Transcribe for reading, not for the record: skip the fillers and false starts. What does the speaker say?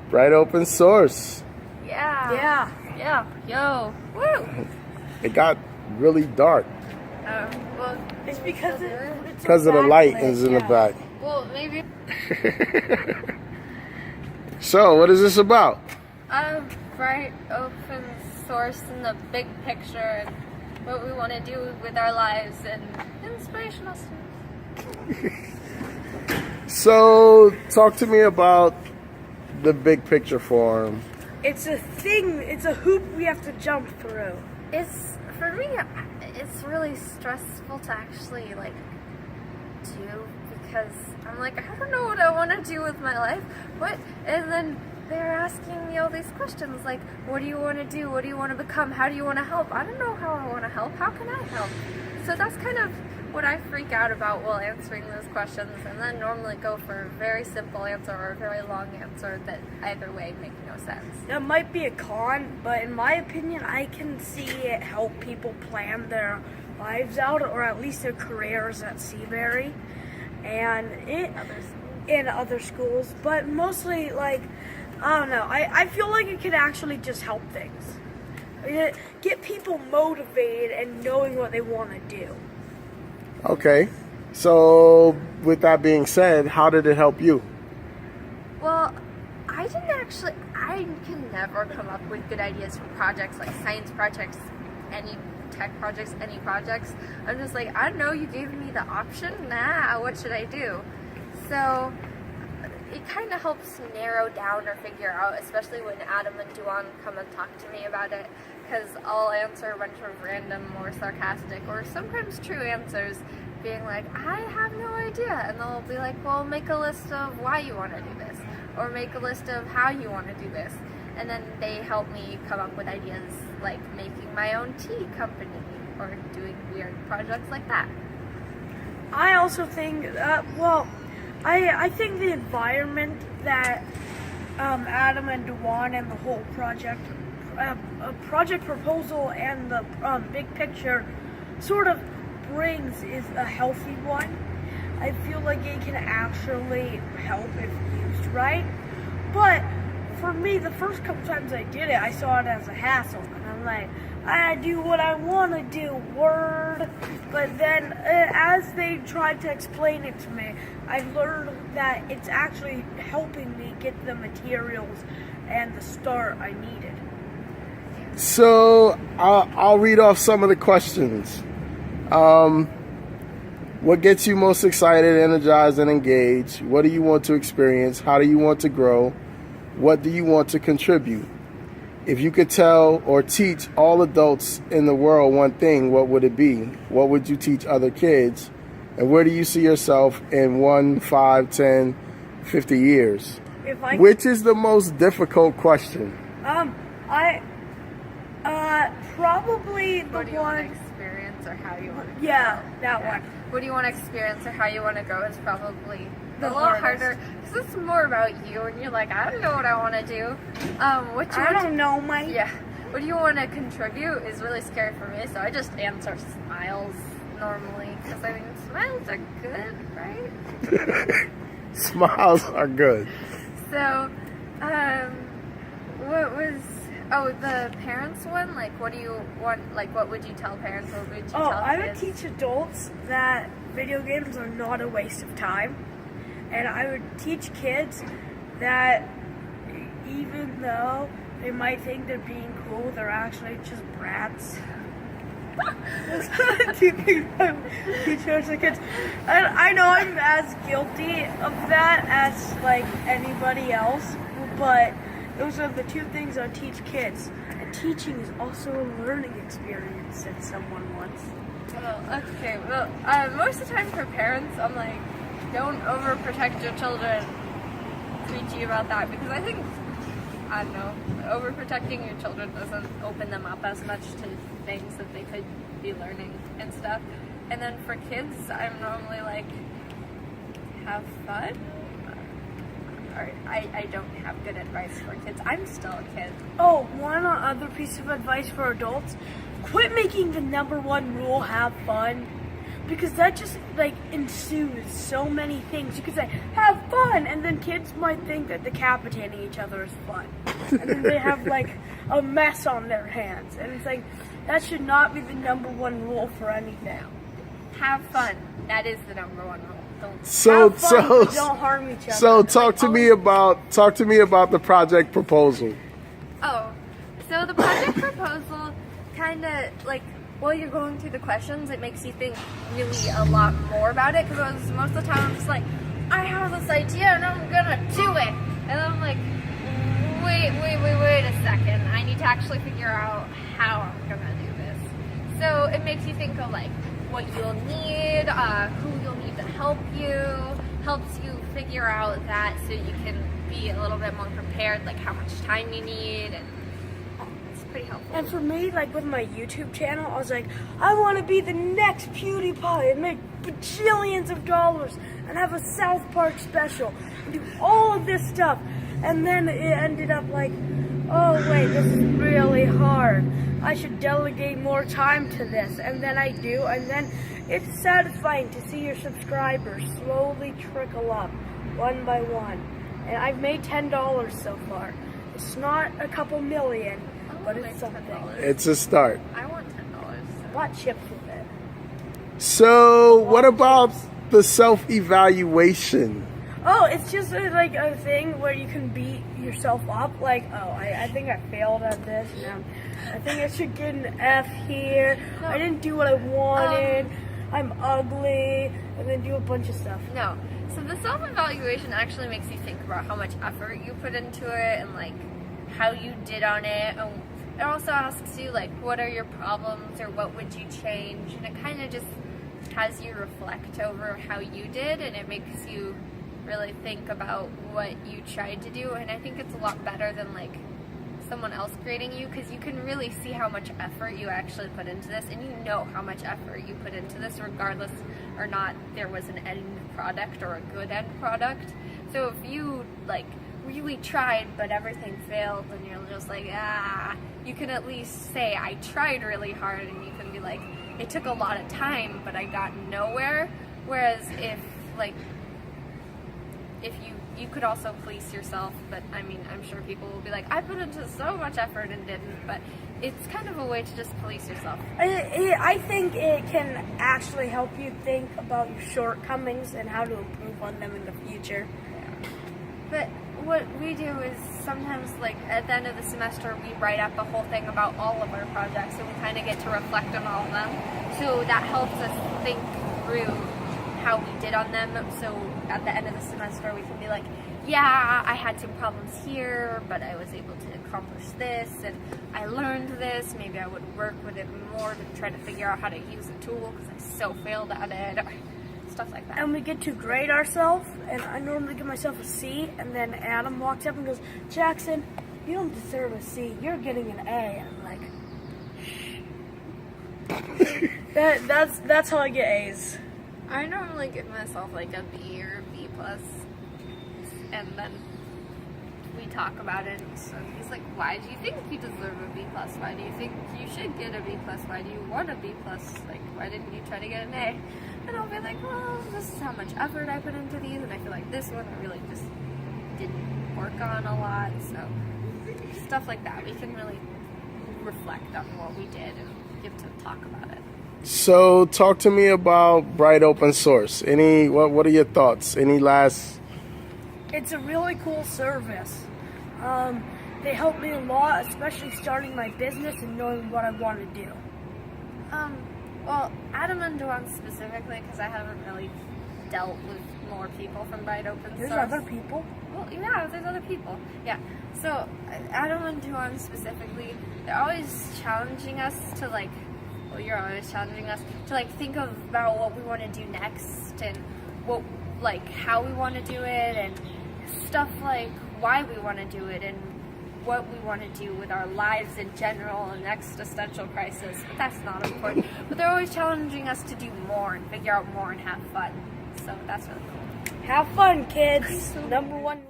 Bright open source. Yeah. Yo. Woo. It got really dark Well, It's because because of the light is in the back. well, maybe. So, what is this about? Bright open source in the big picture and what we want to do with our lives and inspirational stuff. So, talk to me about the big picture forum. it's a thing. It's a hoop we have to jump through. It's for me. It's really stressful to actually do because I'm like I don't know what I want to do with my life. And then they're asking me all these questions like, what do you want to do? What do you want to become? How do you want to help? I don't know how I want to help. How can I help? So that's kind of what I freak out about while answering those questions, and then normally go for a very simple answer or a very long answer that either way make no sense. That might be a con, but in my opinion, I can see it help people plan their lives out, or at least their careers at Seabury and in other schools. But mostly, I don't know. I feel like it could actually just help things. Get people motivated and knowing what they want to do. Okay. So, with that being said, how did it help you? Well, I can never come up with good ideas for projects like science projects, any tech projects, any projects. I'm just like, I don't know, you gave me the option, what should I do? So it kind of helps narrow down or figure out, especially when Adam and Duan come and talk to me about it, because I'll answer a bunch of random or sarcastic or sometimes true answers being like, I have no idea, and they'll be like, well, make a list of why you want to do this, or make a list of how you want to do this, and then they help me come up with ideas like making my own tea company or doing weird projects like that. I also think, I think the environment that Adam and Dewan and the whole project proposal and the big picture sort of brings is a healthy one. I feel like it can actually help if used right. But for me, the first couple times I did it, I saw it as a hassle. And I'm like, I do what I want to do, word. But then as they tried to explain it to me, I learned that it's actually helping me get the materials and the start I needed. So, I'll read off some of the questions. What gets you most excited, energized, and engaged? What do you want to experience? How do you want to grow? What do you want to contribute? If you could tell or teach all adults in the world one thing, what would it be? What would you teach other kids? And where do you see yourself in 1, 5, 10, 50 years? Which is the most difficult question? Probably the What do you one. want to experience or how you want to grow? Yeah, that one. What do you want to experience or how you want to grow is probably The a little hardest. harder because it's more about you and you're like, I don't know what I want to do. Yeah. What do you want to contribute is really scary for me, so I just answer smiles normally because I mean smiles are good, right? Smiles are good. So, the parents one? Like, what do you want? Like, what would you tell parents? What would you tell I would kids? teach adults that video games are not a waste of time. And I would teach kids that even though they might think they're being cool, they're actually just brats. Teachers and kids. And I know I'm as guilty of that as anybody else, but those are the two things I teach kids. And teaching is also a learning experience, said someone once. Well, okay. Well, most of the time for parents, I'm like, don't overprotect your children. Preachy about that because I think, I don't know, overprotecting your children doesn't open them up as much to things that they could be learning and stuff. And then for kids, I'm normally like, have fun. Or I don't have good advice for kids. I'm still a kid. Oh, one other piece of advice for adults: quit making the number one rule have fun. because that just like ensues so many things. You could say, have fun, and then kids might think that decapitating each other is fun. And then they have like a mess on their hands. And it's like, that should not be the number one rule for anything. Have fun. That is the number one rule. Don't Have fun, but don't harm each other. So talk to me about the project proposal. Oh, so the project proposal kind of like, while you're going through the questions, it makes you think really a lot more about it, because most of the time I'm just like, I have this idea and I'm gonna do it, and then I'm like, wait a second, I need to actually figure out how I'm gonna do this. So it makes you think of like what you'll need, who you'll need to help you, helps you figure out that so you can be a little bit more prepared, like how much time you need, and it's pretty helpful. And for me, like with my YouTube channel, I was like, I want to be the next PewDiePie and make bajillions of dollars and have a South Park special and do all of this stuff. And then it ended up like, oh wait, this is really hard. I should delegate more time to this. And then I do, and then it's satisfying to see your subscribers slowly trickle up one by one. And I've made $10 so far. It's not a couple million, but it's something. It's a start. I want $10. I bought chips with it. So what about the self-evaluation? Oh, it's just like a thing where you can beat yourself up. Like, oh, I think I failed at this. I think I should get an F here. No. I didn't do what I wanted. I'm ugly. And then do a bunch of stuff. No. So the self-evaluation actually makes you think about how much effort you put into it and like how you did on it. And it also asks you like, what are your problems or what would you change? And it kind of just has you reflect over how you did, and it makes you really think about what you tried to do. And I think it's a lot better than like someone else grading you, because you can really see how much effort you actually put into this, and you know how much effort you put into this regardless or not there was an end product or a good end product. So if you like really tried but everything failed and you're just like, you can at least say I tried really hard, and you can be like, it took a lot of time but I got nowhere. Whereas if you could also police yourself, but I mean, I'm sure people will be like, I put into so much effort and didn't, but it's kind of a way to just police yourself. I think it can actually help you think about your shortcomings and how to improve on them in the future. Yeah. But what we do is sometimes, like, at the end of the semester, we write up a whole thing about all of our projects, and we kind of get to reflect on all of them. So that helps us think through how we did on them, so at the end of the semester we can be like, yeah, I had some problems here, but I was able to accomplish this, and I learned this. Maybe I would work with it more to try to figure out how to use the tool because I so failed at it, or stuff like that. And we get to grade ourselves, and I normally give myself a C, and then Adam walks up and goes, Jackson, you don't deserve a C, you're getting an A. And I'm like, that's how I get A's. I normally give myself like a B or a B plus, and then we talk about it. So he's like, "Why do you think you deserve a B plus? Why do you think you should get a B plus? Why do you want a B plus? Like, why didn't you try to get an A?" And I'll be like, "Well, this is how much effort I put into these, and I feel like this one I really just didn't work on a lot." So stuff like that, we can really reflect on what we did and get to talk about it. So talk to me about Bright Open Source. What are your thoughts? Any last? It's a really cool service. They helped me a lot, especially starting my business and knowing what I want to do. Well, Adam and Duan specifically, because I haven't really dealt with more people from Bright Open Source. There's other people? Well, yeah, there's other people. Yeah. So Adam and Duan specifically, they're always challenging us to like. Well, you're always challenging us to like think about what we want to do next, and what how we want to do it, and stuff like why we want to do it, and what we want to do with our lives in general, and existential crisis. But that's not important. But they're always challenging us to do more and figure out more and have fun. So that's really cool. Have fun, kids. Number one.